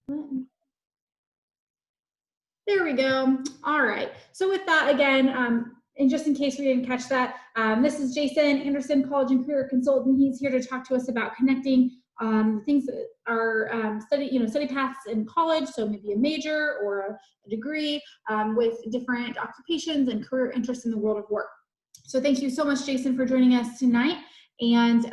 There we go. All right. So with that, again, and just in case we didn't catch that, this is Jason Anderson, College and Career Consultant. He's here to talk to us about connecting things that are study paths in college, so maybe a major or a degree, with different occupations and career interests in the world of work. So thank you so much, Jason, for joining us tonight. And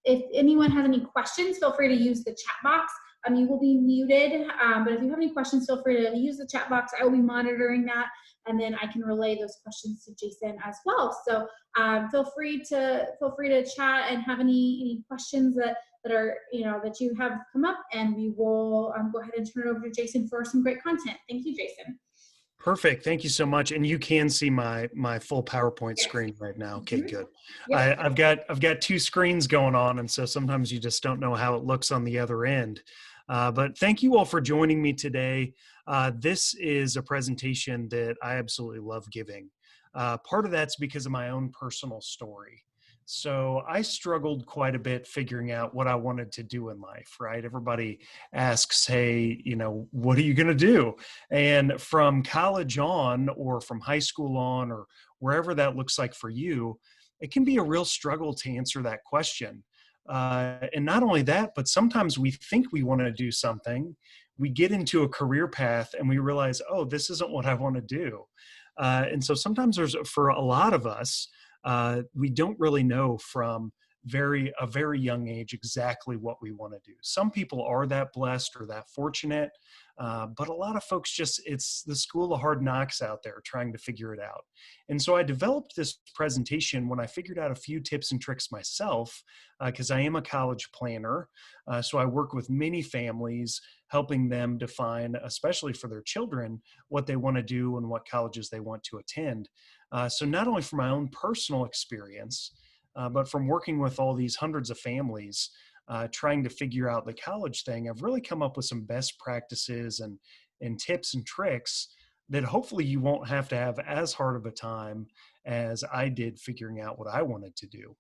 if anyone has any questions, feel free to use the chat box. You will be muted, but if you have any questions, feel free to use the chat box. I will be monitoring that, and then I can relay those questions to Jason as well. So feel free to chat and have any questions that are that you have come up, and we will go ahead and turn it over to Jason for some great content. Thank you, Jason. Perfect. Thank you so much. And you can see my full PowerPoint screen right now. Okay, good. Yep. I've got two screens going on, and so sometimes you just don't know how it looks on the other end. But thank you all for joining me today. This is a presentation that I absolutely love giving. Part of that's because of my own personal story. So I struggled quite a bit figuring out what I wanted to do in life, right? Everybody asks, hey, what are you going to do? And from college on, or from high school on, or wherever that looks like for you, it can be a real struggle to answer that question. And not only that, but sometimes we think we want to do something, we get into a career path and we realize, oh, this isn't what I want to do. And so sometimes for a lot of us, we don't really know from a very young age exactly what we want to do. Some people are that blessed or that fortunate, but a lot of folks it's the school of hard knocks out there trying to figure it out. And so I developed this presentation when I figured out a few tips and tricks myself, because I am a college planner. So I work with many families, helping them define, especially for their children, what they want to do and what colleges they want to attend. So not only from my own personal experience, but from working with all these hundreds of families, trying to figure out the college thing, I've really come up with some best practices and tips and tricks that hopefully you won't have to have as hard of a time as I did figuring out what I wanted to do.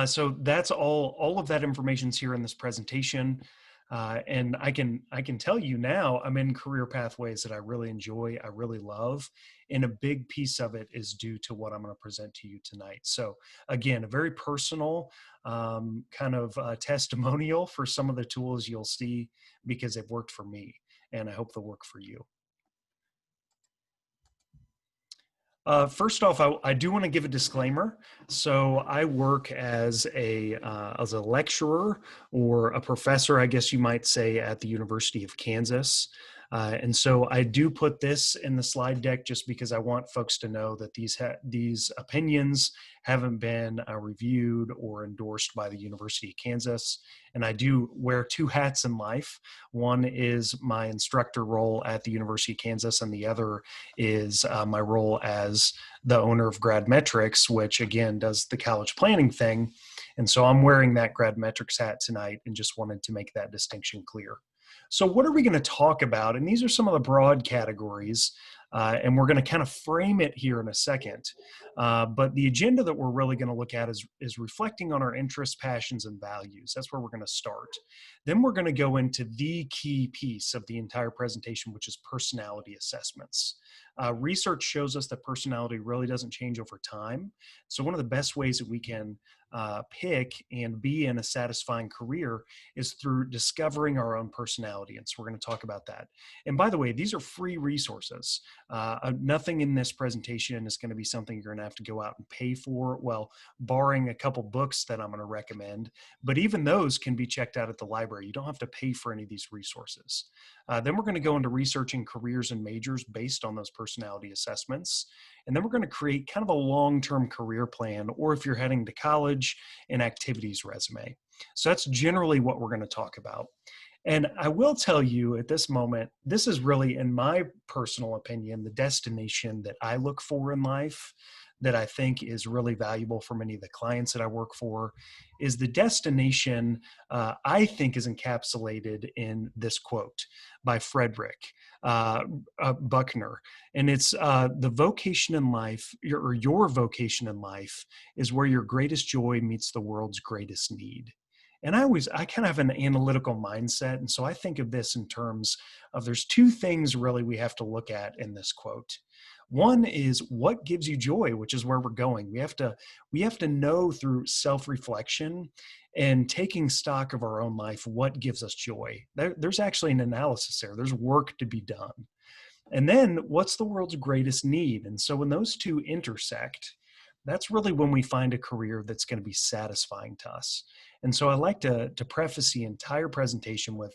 So that's all of that information's here in this presentation. And I can tell you now, I'm in career pathways that I really enjoy, I really love, and a big piece of it is due to what I'm going to present to you tonight. So again, a very personal kind of testimonial for some of the tools you'll see because they've worked for me, and I hope they'll work for you. First off, I do want to give a disclaimer. So I work as a lecturer or a professor, I guess you might say, at the University of Kansas. And so I do put this in the slide deck just because I want folks to know that these opinions haven't been reviewed or endorsed by the University of Kansas. And I do wear two hats in life. One is my instructor role at the University of Kansas, and the other is my role as the owner of GradMetrics, which again does the college planning thing. And so I'm wearing that GradMetrics hat tonight and just wanted to make that distinction clear. So what are we going to talk about? And these are some of the broad categories, and we're going to kind of frame it here in a second. But the agenda that we're really going to look at is reflecting on our interests, passions, and values. That's where we're going to start. Then we're going to go into the key piece of the entire presentation, which is personality assessments. Research shows us that personality really doesn't change over time. So one of the best ways that we can pick and be in a satisfying career is through discovering our own personality. And so we're going to talk about that. And by the way, these are free resources. Nothing in this presentation is going to be something you're going to have to go out and pay for. Well, barring a couple books that I'm going to recommend, but even those can be checked out at the library. You don't have to pay for any of these resources. Then we're going to go into researching careers and majors based on those personality assessments. And then we're going to create kind of a long-term career plan, or if you're heading to college, an activities resume. So that's generally what we're going to talk about. And I will tell you at this moment, this is really, in my personal opinion, the destination that I look for in life, that I think is really valuable for many of the clients that I work for, is the destination I think is encapsulated in this quote by Frederick Buckner. And it's the vocation in life, or your vocation in life, is where your greatest joy meets the world's greatest need. And I kind of have an analytical mindset. And so I think of this in terms of there's two things really we have to look at in this quote. One is what gives you joy, which is where we're going. We have to know through self-reflection and taking stock of our own life, what gives us joy. There's actually an analysis there. There's work to be done. And then what's the world's greatest need? And so when those two intersect, that's really when we find a career that's going to be satisfying to us. And so I like to preface the entire presentation with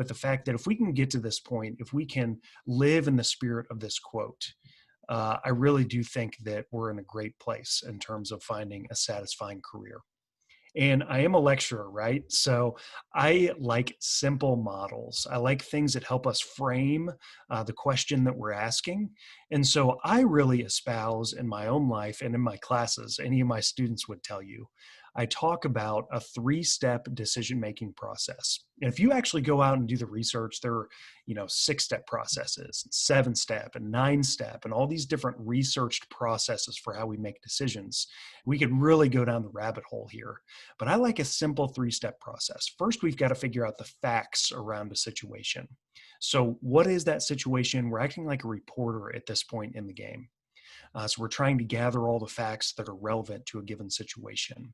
the fact that if we can get to this point, if we can live in the spirit of this quote, I really do think that we're in a great place in terms of finding a satisfying career. And I am a lecturer, right? So I like simple models. I like things that help us frame the question that we're asking. And so I really espouse in my own life and in my classes, any of my students would tell you, I talk about a three-step decision-making process. And if you actually go out and do the research, there are, 6-step processes, 7-step and 9-step, and all these different researched processes for how we make decisions. We could really go down the rabbit hole here. But I like a simple 3-step process. First, we've got to figure out the facts around a situation. So what is that situation? We're acting like a reporter at this point in the game. So we're trying to gather all the facts that are relevant to a given situation.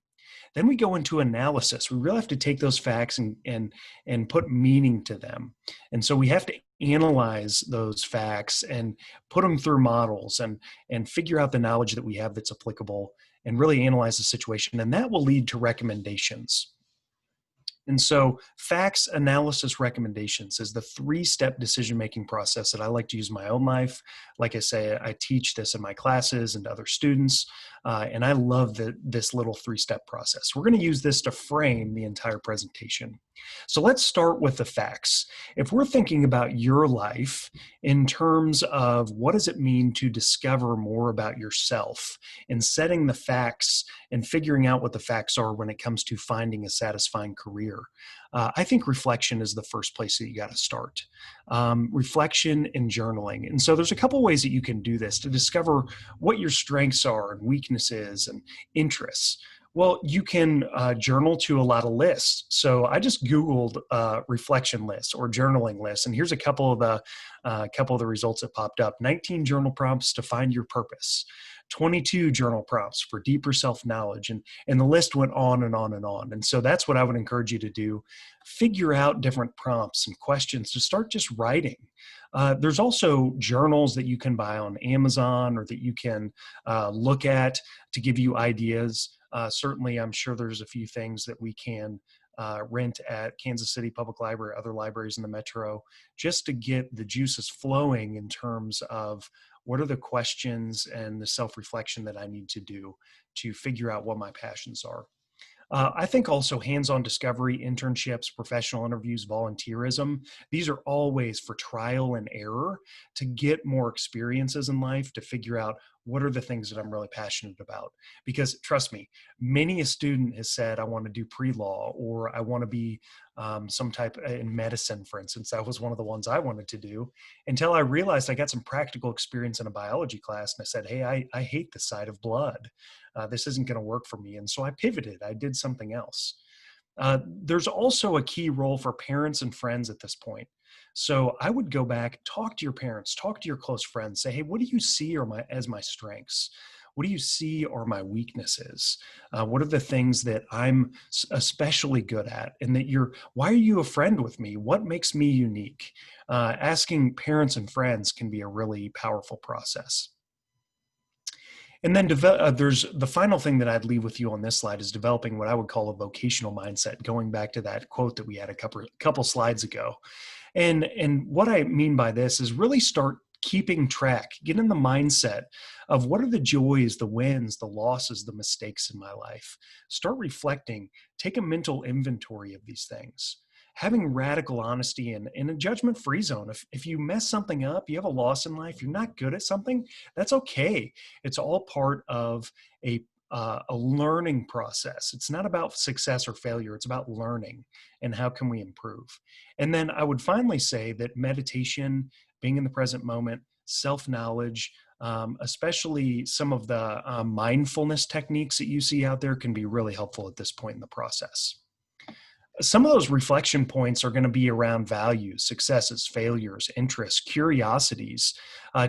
Then we go into analysis. We really have to take those facts and put meaning to them. And so we have to analyze those facts and put them through models and figure out the knowledge that we have that's applicable and really analyze the situation. And that will lead to recommendations. And so facts, analysis, recommendations is the 3-step decision-making process that I like to use in my own life. Like I say, I teach this in my classes and to other students, and I love this little 3-step process. We're going to use this to frame the entire presentation. So let's start with the facts. If we're thinking about your life in terms of what does it mean to discover more about yourself and setting the facts and figuring out what the facts are when it comes to finding a satisfying career, I think reflection is the first place that you got to start. Reflection and journaling. And so there's a couple ways that you can do this to discover what your strengths are and weaknesses and interests. Well, you can journal to a lot of lists. So I just Googled reflection lists or journaling lists, and here's a couple of the results that popped up. 19 journal prompts to find your purpose. 22 journal prompts for deeper self-knowledge, and the list went on and on and on. And so that's what I would encourage you to do. Figure out different prompts and questions to start just writing. There's also journals that you can buy on Amazon or that you can look at to give you ideas. Certainly, I'm sure there's a few things that we can rent at Kansas City Public Library, other libraries in the metro, just to get the juices flowing in terms of what are the questions and the self-reflection that I need to do to figure out what my passions are. I think also hands-on discovery, internships, professional interviews, volunteerism. These are all ways for trial and error to get more experiences in life, to figure out what are the things that I'm really passionate about. Because trust me, many a student has said, I want to do pre-law, or I want to be some type in medicine, for instance. That was one of the ones I wanted to do until I realized I got some practical experience in a biology class. And I said, hey, I hate the sight of blood. This isn't going to work for me. And so I pivoted. I did something else. There's also a key role for parents and friends at this point. So I would go back, talk to your parents, talk to your close friends, say, hey, what do you see as my strengths? What do you see are my weaknesses? What are the things that I'm especially good at? And why are you a friend with me? What makes me unique? Asking parents and friends can be a really powerful process. And then there's the final thing that I'd leave with you on this slide is developing what I would call a vocational mindset, going back to that quote that we had a couple slides ago. And what I mean by this is really start keeping track, get in the mindset of what are the joys, the wins, the losses, the mistakes in my life. Start reflecting, take a mental inventory of these things. Having radical honesty and in a judgment-free zone. If you mess something up, you have a loss in life, you're not good at something, that's okay. It's all part of a learning process. It's not about success or failure. It's about learning and how can we improve. And then I would finally say that meditation, being in the present moment, self-knowledge, especially some of the mindfulness techniques that you see out there can be really helpful at this point in the process. some of those reflection points are going to be around values, successes, failures, interests, curiosities.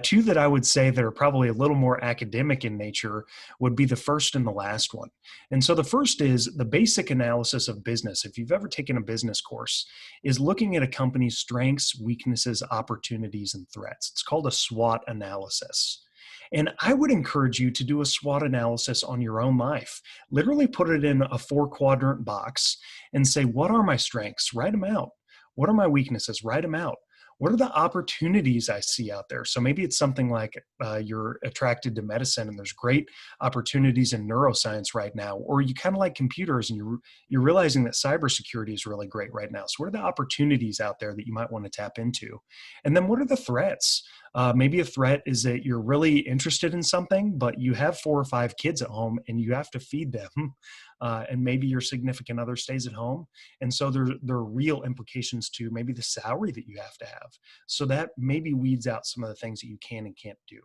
Two that I would say that are probably a little more academic in nature would be the first and the last one. And so the first is the basic analysis of business. If you've ever taken a business course, is looking at a company's strengths, weaknesses, opportunities, and threats. It's called a SWOT analysis. And I would encourage you to do a SWOT analysis on your own life. Literally put it in a 4-quadrant box and say, what are my strengths? Write them out. What are my weaknesses? Write them out. What are the opportunities I see out there? So maybe it's something like you're attracted to medicine and there's great opportunities in neuroscience right now, or you kind of like computers and you're realizing that cybersecurity is really great right now. So what are the opportunities out there that you might want to tap into? And then what are the threats? Maybe a threat is that you're really interested in something, but you have 4 or 5 kids at home and you have to feed them. And maybe your significant other stays at home. And so there are real implications to maybe the salary that you have to have. So that maybe weeds out some of the things that you can and can't do.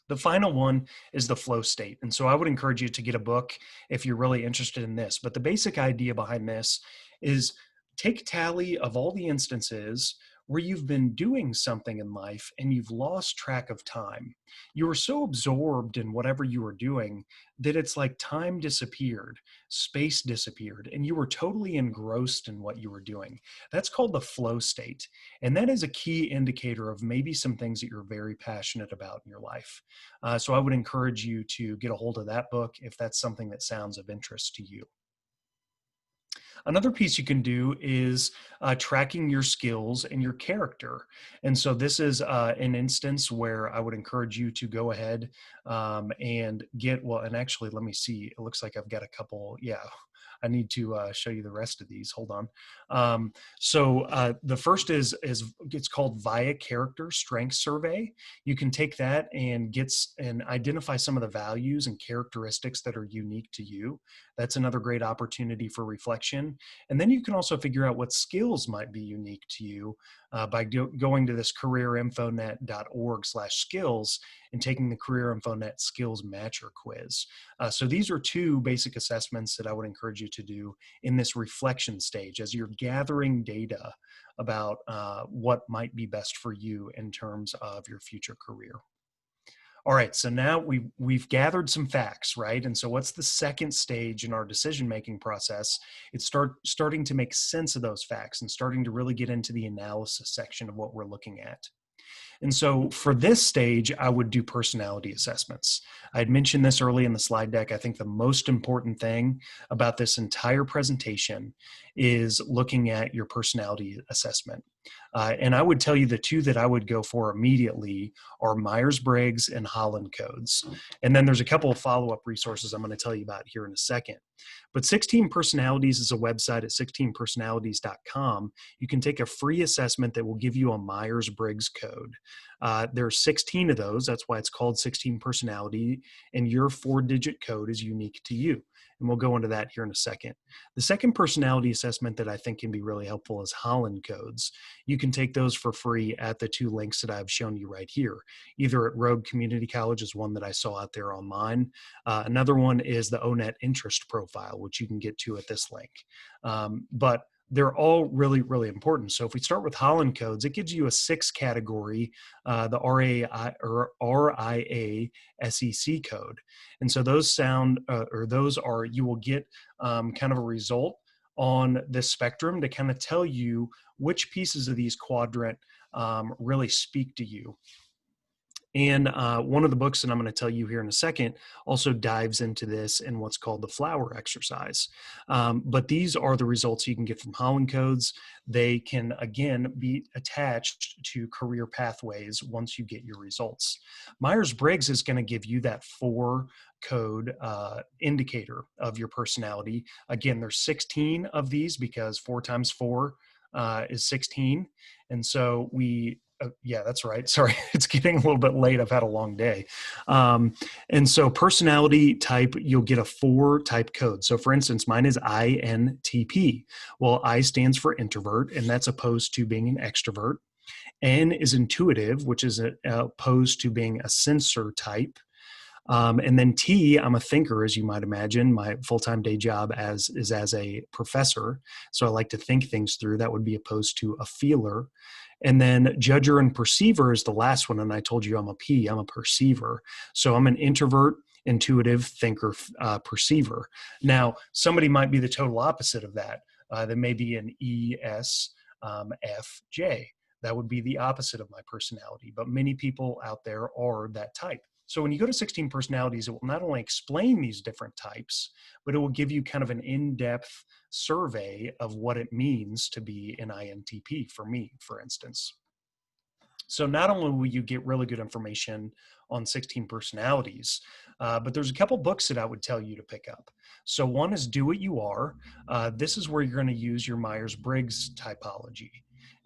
The final one is the flow state. And so I would encourage you to get a book if you're really interested in this. But the basic idea behind this is take tally of all the instances where you've been doing something in life and you've lost track of time. You were so absorbed in whatever you were doing that it's like time disappeared, space disappeared, and you were totally engrossed in what you were doing. That's called the flow state. And that is a key indicator of maybe some things that you're very passionate about in your life. So I would encourage you to get a hold of that book if that's something that sounds of interest to you. Another piece you can do is tracking your skills and your character. And so this is an instance where I would encourage you to go ahead and and actually, let me see. It looks like I've got a couple. Yeah, I need to show you the rest of these. Hold on. The first is it's called VIA Character Strength Survey. You can take that and identify some of the values and characteristics that are unique to you. That's another great opportunity for reflection. And then you can also figure out what skills might be unique to you by going to this careerinfonet.org/skills and taking the Career InfoNet Skills Matcher quiz. So these are 2 basic assessments that I would encourage you to do in this reflection stage as you're gathering data about what might be best for you in terms of your future career. All right, so now we've gathered some facts, right? And so what's the second stage in our decision-making process? It's starting to make sense of those facts and starting to really get into the analysis section of what we're looking at. And so for this stage, I would do personality assessments. I had mentioned this early in the slide deck. I think the most important thing about this entire presentation is looking at your personality assessment. And I would tell you the 2 that I would go for immediately are Myers-Briggs and Holland Codes. And then there's a couple of follow-up resources I'm going to tell you about here in a second. But 16 Personalities is a website at 16personalities.com. You can take a free assessment that will give you a Myers-Briggs code. There are 16 of those. That's why it's called 16 Personality. And your 4-digit code is unique to you. And we'll go into that here in a second. The second personality assessment that I think can be really helpful is Holland Codes. You can take those for free at the 2 links that I've shown you right here. Either at Rogue Community College is one that I saw out there online. Another one is the ONET Interest Profile, which you can get to at this link. But they're all really, really important. So if we start with Holland Codes, it gives you a 6 category, the RIA SEC code. And so those you will get kind of a result on this spectrum to kind of tell you which pieces of these quadrant really speak to you. And one of the books that I'm going to tell you here in a second also dives into this in what's called the flower exercise. But these are the results you can get from Holland Codes. They can, again, be attached to career pathways once you get your results. Myers-Briggs is going to give you that 4-code indicator of your personality. Again, there's 16 of these because 4 times 4 is 16. And so yeah, that's right. Sorry, it's getting a little bit late. I've had a long day. And so personality type, you'll get a 4-type code. So for instance, mine is INTP. Well, I stands for introvert, and that's opposed to being an extrovert. N is intuitive, which is opposed to being a sensor type. And then T, I'm a thinker, as you might imagine. My full-time day job is as a professor. So I like to think things through. That would be opposed to a feeler. And then judger and perceiver is the last one. And I told you I'm a P, I'm a perceiver. So I'm an introvert, intuitive, thinker, perceiver. Now, somebody might be the total opposite of that. There may be an E, S, F, J. That would be the opposite of my personality. But many people out there are that type. So when you go to 16 personalities, it will not only explain these different types, but it will give you kind of an in-depth survey of what it means to be an INTP for me, for instance. So not only will you get really good information on 16 personalities, but there's a couple books that I would tell you to pick up. So one is Do What You Are. This is where you're going to use your Myers-Briggs typology.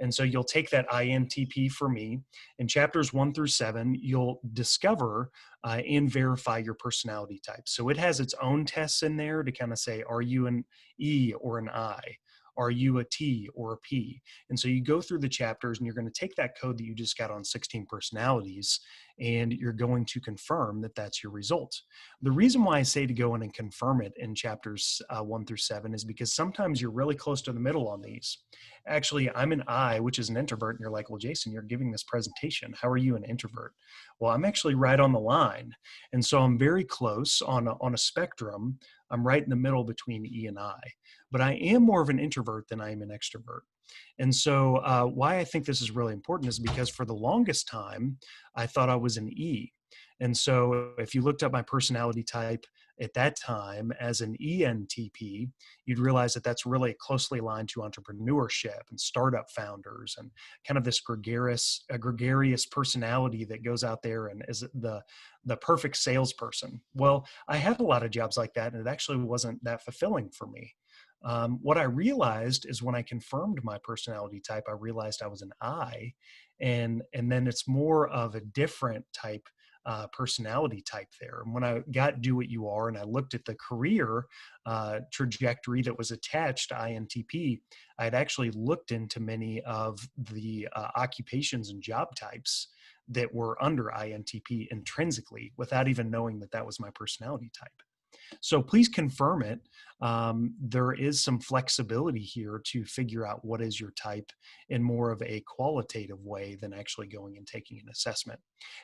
And so you'll take that INTP for me. In chapters 1 through 7, you'll discover and verify your personality type. So it has its own tests in there to kind of say, are you an E or an I? Are you a T or a P? And so you go through the chapters and you're going to take that code that you just got on 16 personalities and you're going to confirm that that's your result. The reason why I say to go in and confirm it in chapters 1 through 7 is because sometimes you're really close to the middle on these. Actually, I'm an I, which is an introvert, and you're like, well, Jason, you're giving this presentation. How are you an introvert? Well, I'm actually right on the line. And so I'm very close on a spectrum. I'm right in the middle between E and I. But I am more of an introvert than I am an extrovert. And so why I think this is really important is because for the longest time, I thought I was an E. And so if you looked up my personality type at that time as an ENTP, you'd realize that that's really closely aligned to entrepreneurship and startup founders and kind of this gregarious personality that goes out there and is the perfect salesperson. Well, I had a lot of jobs like that, and it actually wasn't that fulfilling for me. What I realized is when I confirmed my personality type, I realized I was an I, and then it's more of a different type personality type there. And when I got Do What You Are and I looked at the career trajectory that was attached to INTP, I had actually looked into many of the occupations and job types that were under INTP intrinsically without even knowing that that was my personality type. So please confirm it. There is some flexibility here to figure out what is your type in more of a qualitative way than actually going and taking an assessment.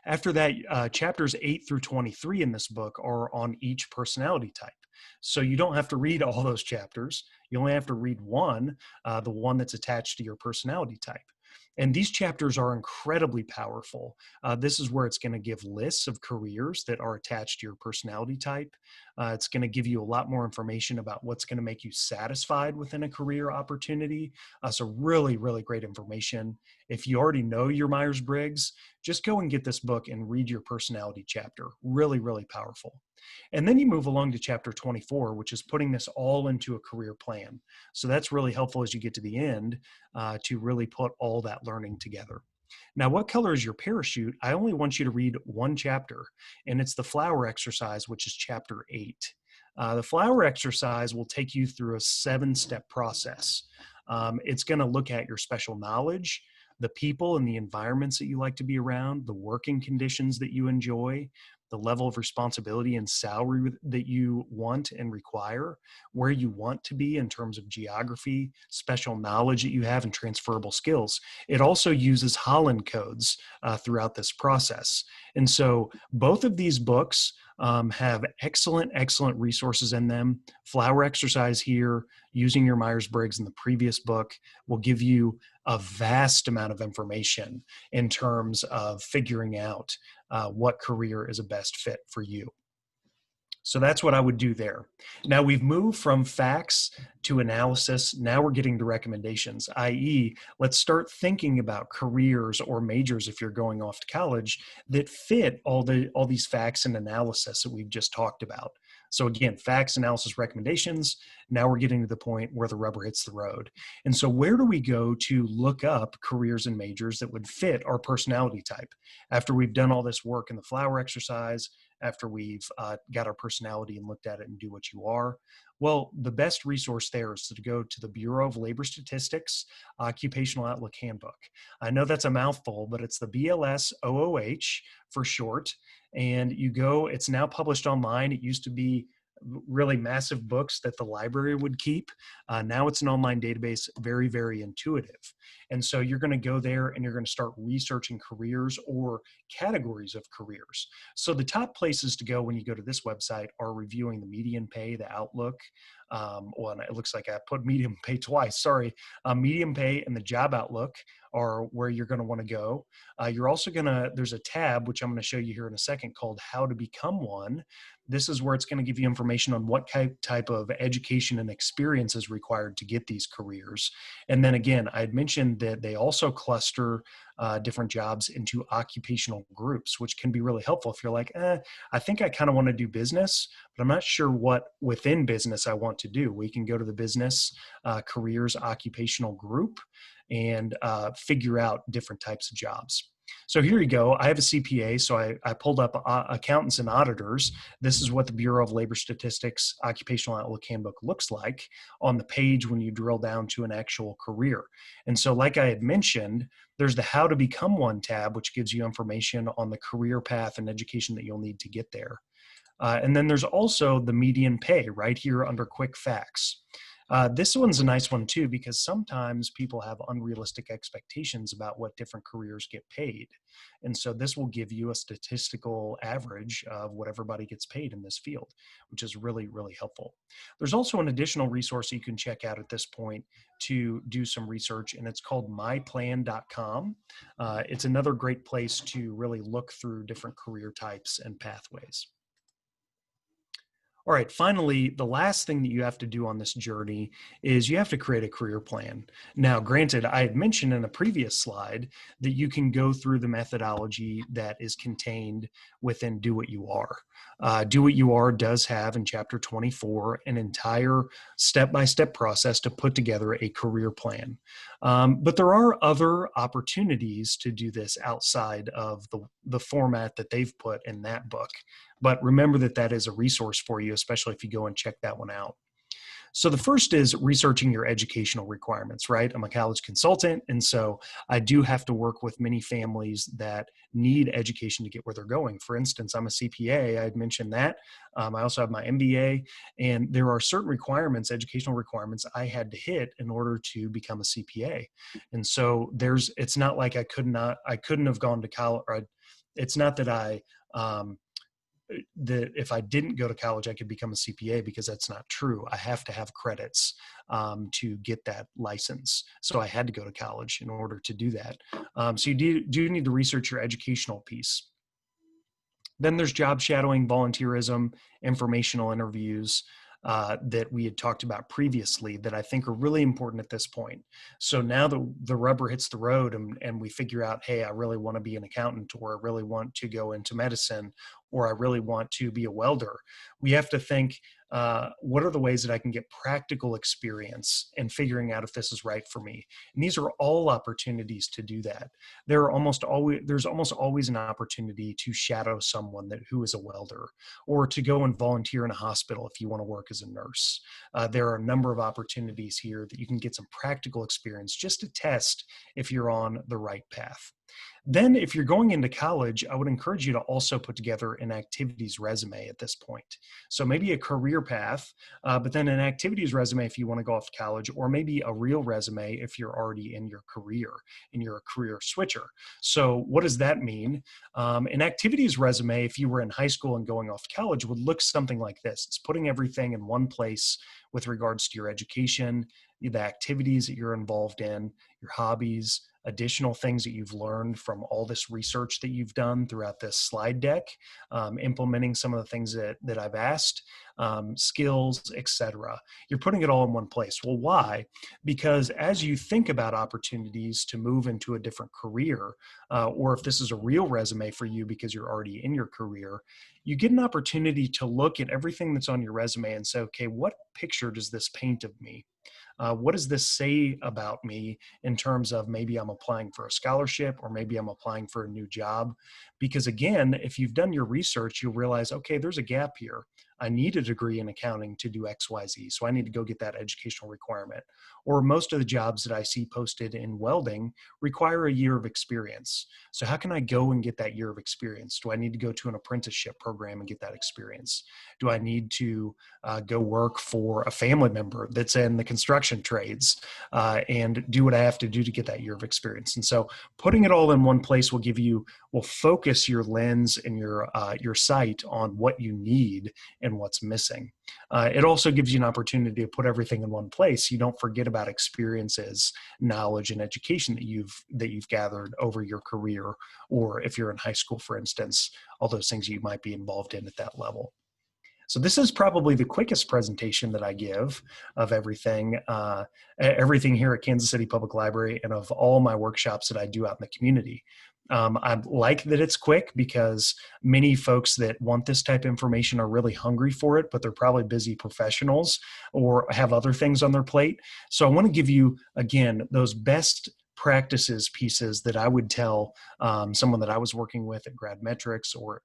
After that, chapters 8 through 23 in this book are on each personality type. So you don't have to read all those chapters. You only have to read one, the one that's attached to your personality type. And these chapters are incredibly powerful. This is where it's going to give lists of careers that are attached to your personality type. It's going to give you a lot more information about what's going to make you satisfied within a career opportunity. So really, really great information. If you already know your Myers-Briggs, just go and get this book and read your personality chapter. Really, really powerful. And then you move along to chapter 24, which is putting this all into a career plan. So that's really helpful as you get to the end to really put all that learning together. Now, what color is your parachute? I only want you to read one chapter, and it's the flower exercise, which is chapter 8. The flower exercise will take you through a 7-step process. It's going to look at your special knowledge, the people and the environments that you like to be around, the working conditions that you enjoy, the level of responsibility and salary that you want and require, where you want to be in terms of geography, special knowledge that you have, and transferable skills. It also uses Holland Codes throughout this process. And so both of these books have excellent resources in them. Flower exercise here, using your Myers-Briggs in the previous book, will give you a vast amount of information in terms of figuring out what career is a best fit for you. So that's what I would do there. Now we've moved from facts to analysis. Now we're getting to recommendations, i.e., let's start thinking about careers or majors if you're going off to college that fit all these facts and analysis that we've just talked about. So again, facts, analysis, recommendations. Now we're getting to the point where the rubber hits the road. And so where do we go to look up careers and majors that would fit our personality type? After we've done all this work in the flower exercise, after we've got our personality and looked at it and Do What You Are, well, the best resource there is to go to the Bureau of Labor Statistics Occupational Outlook Handbook. I know that's a mouthful, but it's the BLS OOH for short. and you go, it's now published online. It used to be really massive books that the library would keep. Now it's an online database, very, very intuitive. And so you're going to go there and you're going to start researching careers or categories of careers. So the top places to go when you go to this website are reviewing the median pay, the outlook. Well, it looks like I put median pay twice, sorry. Median pay and the job outlook are where you're going to want to go. You're also going to, there's a tab, which I'm going to show you here in a second, called How to Become One. This is where it's going to give you information on what type of education and experience is required to get these careers. And then again, I had mentioned that they also cluster different jobs into occupational groups, which can be really helpful if you're like, I think I kind of want to do business, but I'm not sure what within business I want to do. We can go to the business careers occupational group and figure out different types of jobs. So here you go. I have a CPA, so I pulled up accountants and auditors. This is what the Bureau of Labor Statistics Occupational Outlook Handbook looks like on the page when you drill down to an actual career. And so like I had mentioned, there's the How to Become One tab, which gives you information on the career path and education that you'll need to get there. And then there's also the median pay right here under quick facts. This one's a nice one too, because sometimes people have unrealistic expectations about what different careers get paid. And so this will give you a statistical average of what everybody gets paid in this field, which is really, really helpful. There's also an additional resource you can check out at this point to do some research, and it's called myplan.com. It's another great place to really look through different career types and pathways. All right, finally, the last thing that you have to do on this journey is you have to create a career plan. Now, granted, I had mentioned in a previous slide that you can go through the methodology that is contained within Do What You Are. Do What You Are does have in Chapter 24 an entire step-by-step process to put together a career plan. But there are other opportunities to do this outside of the format that they've put in that book. But remember that that is a resource for you, especially if you go and check that one out. So the first is researching your educational requirements, right? I'm a college consultant, and so I do have to work with many families that need education to get where they're going. For instance, I'm a CPA, I had mentioned that. I also have my MBA, and there are certain requirements, educational requirements I had to hit in order to become a CPA. And so it's not like I couldn't have gone to college, or it's not that that if I didn't go to college, I could become a CPA, because that's not true. I have to have credits to get that license. So I had to go to college in order to do that. So you do need to research your educational piece. Then there's job shadowing, volunteerism, informational interviews that we had talked about previously that I think are really important at this point. So now the rubber hits the road and we figure out, hey, I really want to be an accountant, or I really want to go into medicine, or I really want to be a welder. We have to think, what are the ways that I can get practical experience in figuring out if this is right for me? And these are all opportunities to do that. There's almost always an opportunity to shadow someone who is a welder, or to go and volunteer in a hospital if you want to work as a nurse. There are a number of opportunities here that you can get some practical experience just to test if you're on the right path. Then if you're going into college, I would encourage you to also put together an activities resume at this point. So maybe a career path, but then an activities resume if you want to go off to college, or maybe a real resume if you're already in your career and you're a career switcher. So what does that mean? An activities resume, if you were in high school and going off to college, would look something like this. It's putting everything in one place with regards to your education, the activities that you're involved in, your hobbies, additional things that you've learned from all this research that you've done throughout this slide deck, implementing some of the things that I've asked, skills, etc. You're putting it all in one place. Well, why? Because as you think about opportunities to move into a different career, or if this is a real resume for you because you're already in your career, you get an opportunity to look at everything that's on your resume and say, okay, what picture does this paint of me? What does this say about me in terms of maybe I'm applying for a scholarship, or maybe I'm applying for a new job? Because again, if you've done your research, you'll realize, okay, there's a gap here. I need a degree in accounting to do XYZ, so I need to go get that educational requirement. Or most of the jobs that I see posted in welding require a year of experience. So how can I go and get that year of experience? Do I need to go to an apprenticeship program and get that experience? Do I need to go work for a family member that's in the construction trades and do what I have to do to get that year of experience? And so putting it all in one place will focus your lens and your sight on what you need and what's missing. It also gives you an opportunity to put everything in one place. You don't forget about experiences, knowledge, and education that you've gathered over your career, or if you're in high school, for instance, all those things you might be involved in at that level. So this is probably the quickest presentation that I give of everything here at Kansas City Public Library and of all my workshops that I do out in the community. I like that it's quick because many folks that want this type of information are really hungry for it, but they're probably busy professionals or have other things on their plate. So I want to give you, again, those best practices pieces that I would tell someone that I was working with at GradMetrics, or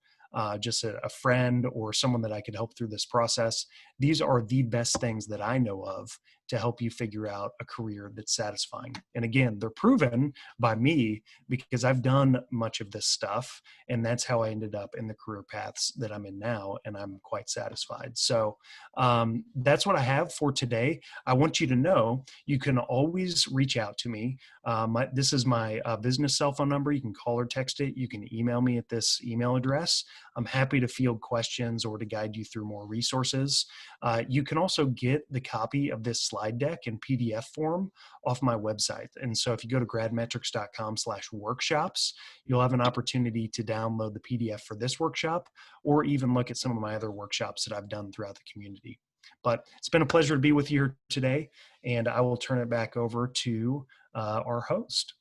just a friend or someone that I could help through this process. These are the best things that I know of to help you figure out a career that's satisfying. And again, they're proven by me because I've done much of this stuff, and that's how I ended up in the career paths that I'm in now, and I'm quite satisfied. So that's what I have for today. I want you to know you can always reach out to me. This is my business cell phone number. You can call or text it. You can email me at this email address. I'm happy to field questions or to guide you through more resources. You can also get the copy of this slide deck in PDF form off my website. And so if you go to gradmetrics.com/workshops, you'll have an opportunity to download the PDF for this workshop, or even look at some of my other workshops that I've done throughout the community. But it's been a pleasure to be with you here today, and I will turn it back over to our host.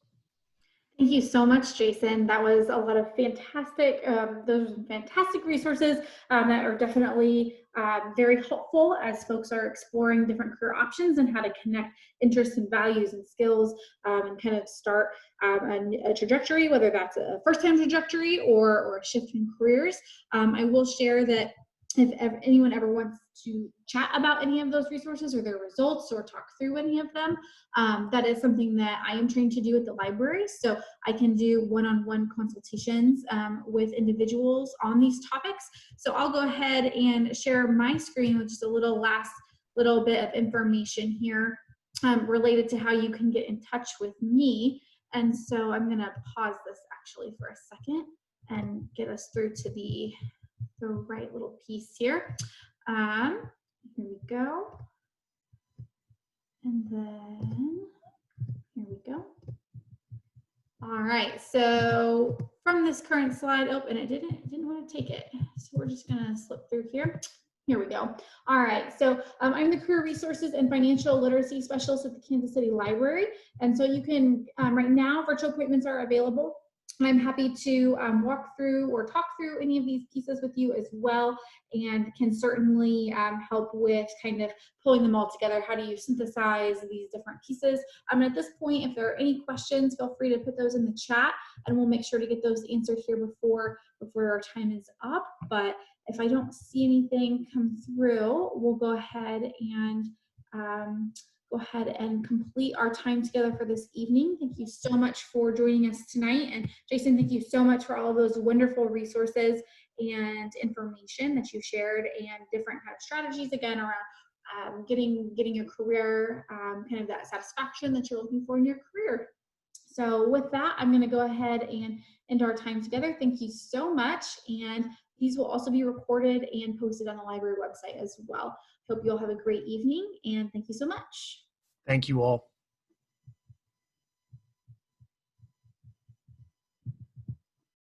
Thank you so much, Jason. That was a lot of fantastic, those are fantastic resources that are definitely very helpful as folks are exploring different career options and how to connect interests and values and skills and kind of start a trajectory, whether that's a first-time trajectory or a shift in careers. I will share that if anyone ever wants to chat about any of those resources or their results or talk through any of them, that is something that I am trained to do at the library. So I can do one-on-one consultations with individuals on these topics. So I'll go ahead and share my screen with just a last little bit of information here related to how you can get in touch with me. And so I'm gonna pause this actually for a second and get us through to the right little piece here. Here we go. And then here we go. All right, so from this current slide, oh, and it didn't want to take it. So we're just gonna slip through here. Here we go. All right, so I'm the Career Resources and Financial Literacy Specialist at the Kansas City Library. And so you can, right now, virtual appointments are available. I'm happy to walk through or talk through any of these pieces with you as well, and can certainly help with kind of pulling them all together. How do you synthesize these different pieces? At this point, if there are any questions, feel free to put those in the chat, and we'll make sure to get those answered here before our time is up. But if I don't see anything come through, we'll go ahead and complete our time together for this evening. Thank you so much for joining us tonight. And Jason, thank you so much for all of those wonderful resources and information that you shared, and different kind of strategies, again, around getting a career, kind of that satisfaction that you're looking for in your career. So with that, I'm going to go ahead and end our time together. Thank you so much. And these will also be recorded and posted on the library website as well. Hope you all have a great evening, and thank you so much. Thank you all.